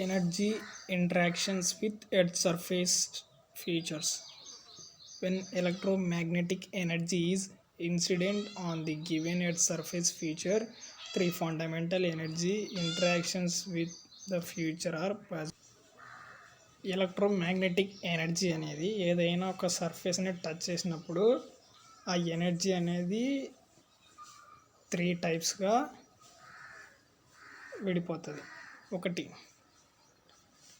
Energy interactions with Earth surface features. When electromagnetic energy is incident on the given Earth surface feature, three fundamental energy interactions with the future are present. Electromagnetic energy అనేది ఏదైనా ఒక సర్ఫేస్ని touch చేసినప్పుడు ఆ energy అనేది 3 టైప్స్గా విడిపోతుంది. ఒకటి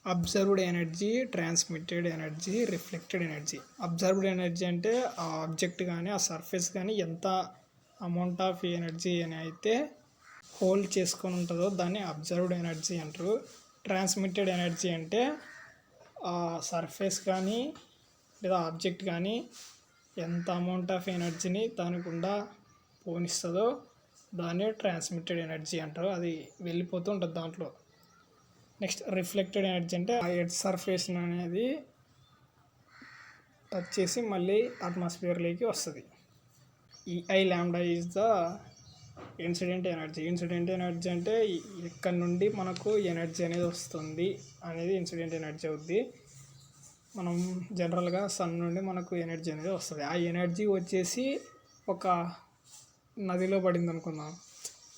observed energy, transmitted energy, reflected energy. Observed energy అంటే ఆ ఆబ్జెక్ట్ కానీ ఆ సర్ఫేస్ కానీ ఎంత అమౌంట్ ఆఫ్ ఎనర్జీ అని అయితే హోల్డ్ చేసుకొని ఉంటుందో దాన్ని అబ్జర్వ్డ్ ఎనర్జీ అంటారు. ట్రాన్స్మిటెడ్ ఎనర్జీ అంటే ఆ సర్ఫేస్ కానీ లేదా ఆబ్జెక్ట్ కానీ ఎంత అమౌంట్ ఆఫ్ ఎనర్జీని దానికి గుండా పోనిస్తుందో దాన్ని ట్రాన్స్మిటెడ్ ఎనర్జీ అంటారు. అది వెళ్ళిపోతూ ఉంటుంది దాంట్లో. నెక్స్ట్ రిఫ్లెక్టెడ్ ఎనర్జీ అంటే ఆ ఎర్త్ సర్ఫేస్ అనేది టచ్ చేసి మళ్ళీ అట్మాస్ఫియర్లోకి వస్తుంది. ఈఐ ల్యాండా is the incident energy. Incident energy అంటే ఎక్కడి నుండి మనకు ఎనర్జీ అనేది వస్తుంది అనేది ఇన్సిడెంట్ ఎనర్జీ అవుద్ది. మనం జనరల్గా సన్ నుండి మనకు ఎనర్జీ అనేది వస్తుంది. ఆ ఎనర్జీ వచ్చేసి ఒక నదిలో పడింది అనుకుందాం,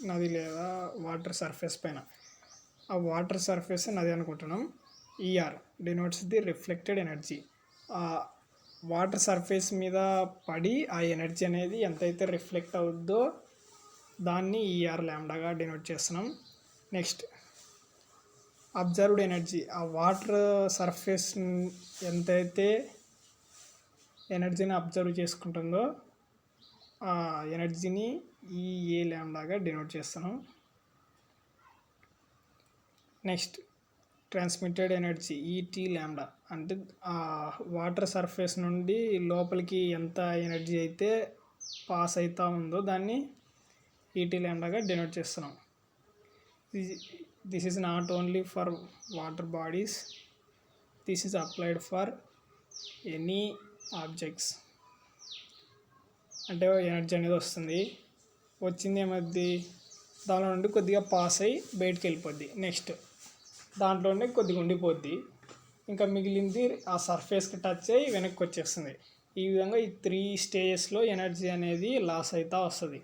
నది లేదా వాటర్ సర్ఫేస్ పైన. ఆ వాటర్ సర్ఫేస్ నది అనుకుంటున్నాం. ER denotes the reflected energy. ఆ వాటర్ సర్ఫేస్ మీద పడి ఆ ఎనర్జీ అనేది ఎంతైతే రిఫ్లెక్ట్ అవుద్దో దాన్ని ఈఆర్ ల్యాండాగా డినోట్ చేస్తున్నాం. Next absorbed energy. ఆ వాటర్ సర్ఫేస్ ఎంతైతే ఎనర్జీని అబ్జర్వ్ చేసుకుంటుందో ఆ ఎనర్జీని ఈఏ ల్యాండాగా డినోట్ చేస్తున్నాం. Next transmitted energy, ET lambda. అంటే ఆ వాటర్ సర్ఫేస్ నుండి లోపలికి ఎంత ఎనర్జీ అయితే పాస్ అవుతూ ఉందో దాన్ని ఈటీ ల్యాండాగా డినోట్ చేస్తున్నాం. This is not only for water bodies, this is applied for any objects. అంటే ఎనర్జీ అనేది వస్తుంది, వచ్చింది ఏమవుద్ది, దానిలో నుండి కొద్దిగా పాస్ అయ్యి బయటికి వెళ్ళిపోద్ది. నెక్స్ట్ దాంట్లోనే కొద్దిగా ఉండిపోద్ది, ఇంకా మిగిలింది ఆ సర్ఫేస్కి టచ్ అయ్యి వెనక్కి వచ్చేస్తుంది. ఈ విధంగా ఈ 3 స్టేజెస్లో ఎనర్జీ అనేది లాస్ అవుతూ వస్తుంది.